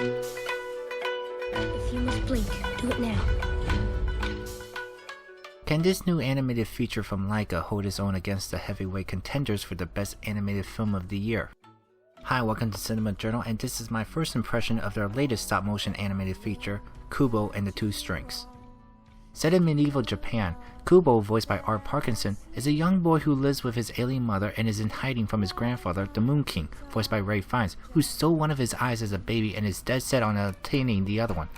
If you must blink, do it now. Can this new animated feature from Laika hold its own against the heavyweight contenders for the best animated film of the year? Hi, welcome to Cinema Journal, and this is my first impression of their latest stop-motion animated feature, Kubo and the Two Strings. Set in medieval Japan, Kubo, voiced by Art Parkinson, is a young boy who lives with his alien mother and is in hiding from his grandfather, the Moon King, voiced by Ray Fiennes, who stole one of his eyes as a baby and is dead set on obtaining the other one.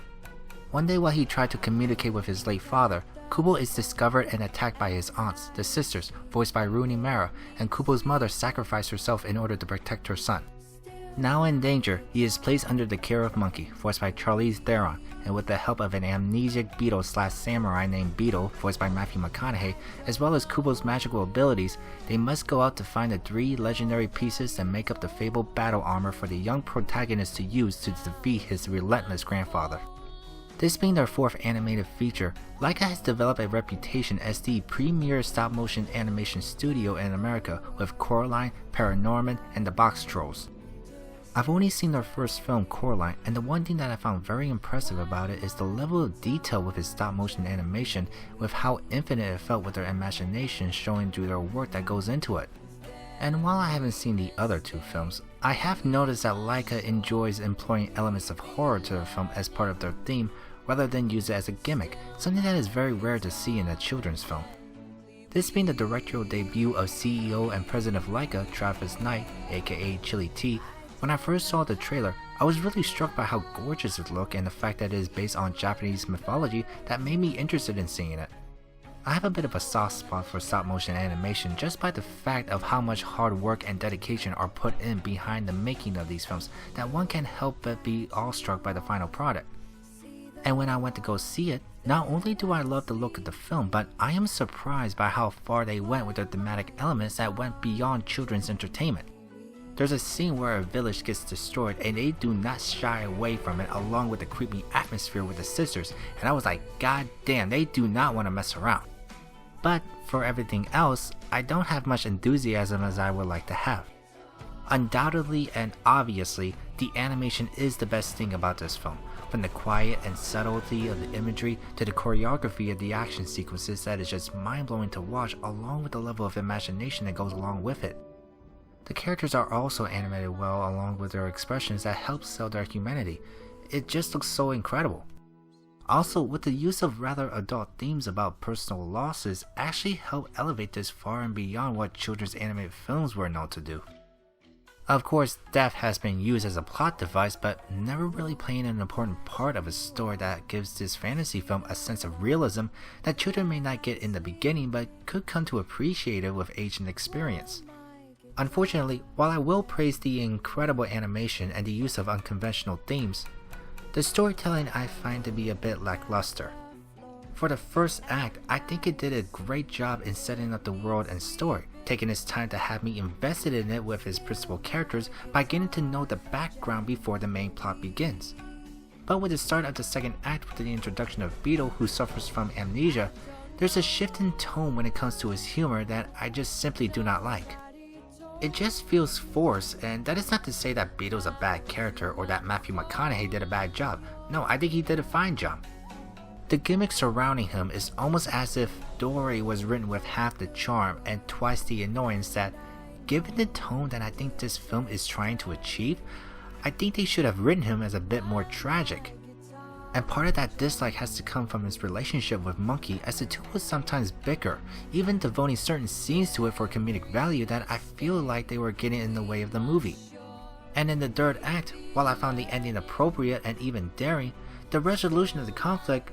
One day while he tried to communicate with his late father, Kubo is discovered and attacked by his aunts, the sisters, voiced by Rooney Mara, and Kubo's mother sacrificed herself in order to protect her son. Now in danger, he is placed under the care of Monkey, voiced by Charlize Theron, and with the help of an amnesiac beetle/samurai named Beetle, voiced by Matthew McConaughey, as well as Kubo's magical abilities, they must go out to find the 3 legendary pieces that make up the fabled battle armor for the young protagonist to use to defeat his relentless grandfather. This being their 4th animated feature, Laika has developed a reputation as the premier stop-motion animation studio in America with Coraline, ParaNorman, and the Boxtrolls. I've only seen their first film, Coraline, and the one thing that I found very impressive about it is the level of detail with its stop-motion animation, with how infinite it felt with their imagination showing through their work that goes into it. And while I haven't seen the other 2 films, I have noticed that Laika enjoys employing elements of horror to the film as part of their theme, rather than use it as a gimmick, something that is very rare to see in a children's film. This being the directorial debut of CEO and president of Laika, Travis Knight, aka Chili T. When I first saw the trailer, I was really struck by how gorgeous it looked and the fact that it is based on Japanese mythology that made me interested in seeing it. I have a bit of a soft spot for stop-motion animation just by the fact of how much hard work and dedication are put in behind the making of these films that one can't help but be awestruck by the final product. And when I went to go see it, not only do I love the look of the film, but I am surprised by how far they went with their thematic elements that went beyond children's entertainment. There's a scene where a village gets destroyed and they do not shy away from it, along with the creepy atmosphere with the sisters, and I was like, god damn, they do not want to mess around. But for everything else, I don't have much enthusiasm as I would like to have. Undoubtedly and obviously, the animation is the best thing about this film, from the quiet and subtlety of the imagery to the choreography of the action sequences that is just mind-blowing to watch, along with the level of imagination that goes along with it. The characters are also animated well, along with their expressions that help sell their humanity. It just looks so incredible. Also, with the use of rather adult themes about personal losses actually help elevate this far and beyond what children's animated films were known to do. Of course, death has been used as a plot device, but never really playing an important part of a story that gives this fantasy film a sense of realism that children may not get in the beginning but could come to appreciate it with age and experience. Unfortunately, while I will praise the incredible animation and the use of unconventional themes, the storytelling I find to be a bit lackluster. For the first act, I think it did a great job in setting up the world and story, taking its time to have me invested in it with its principal characters by getting to know the background before the main plot begins. But with the start of the second act with the introduction of Beetle, who suffers from amnesia, there's a shift in tone when it comes to his humor that I just simply do not like. It just feels forced, and that is not to say that Beetle's a bad character or that Matthew McConaughey did a bad job. No, I think he did a fine job. The gimmick surrounding him is almost as if Dory was written with half the charm and twice the annoyance that, given the tone that I think this film is trying to achieve, I think they should have written him as a bit more tragic. And part of that dislike has to come from his relationship with Monkey, as the two will sometimes bicker, even devoting certain scenes to it for comedic value that I feel like they were getting in the way of the movie. And in the third act, while I found the ending appropriate and even daring, the resolution of the conflict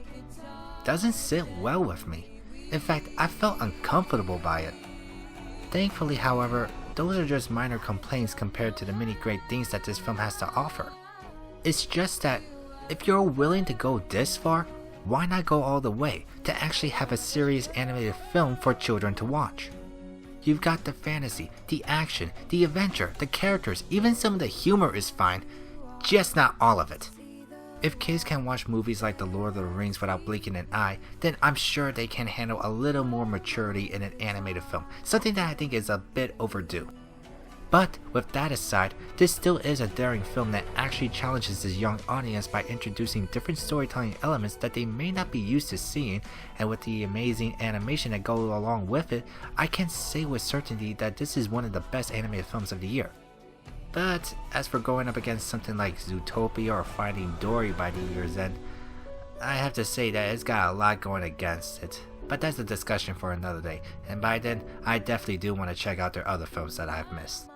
doesn't sit well with me. In fact, I felt uncomfortable by it. Thankfully, however, those are just minor complaints compared to the many great things that this film has to offer. It's just that if you're willing to go this far, why not go all the way to actually have a serious animated film for children to watch? You've got the fantasy, the action, the adventure, the characters, even some of the humor is fine, just not all of it. If kids can watch movies like The Lord of the Rings without blinking an eye, then I'm sure they can handle a little more maturity in an animated film, something that I think is a bit overdue. But with that aside, this still is a daring film that actually challenges this young audience by introducing different storytelling elements that they may not be used to seeing, and with the amazing animation that goes along with it, I can say with certainty that this is one of the best animated films of the year. But as for going up against something like Zootopia or Finding Dory by the year's end, I have to say that it's got a lot going against it. But that's a discussion for another day, and by then, I definitely do want to check out their other films that I've missed.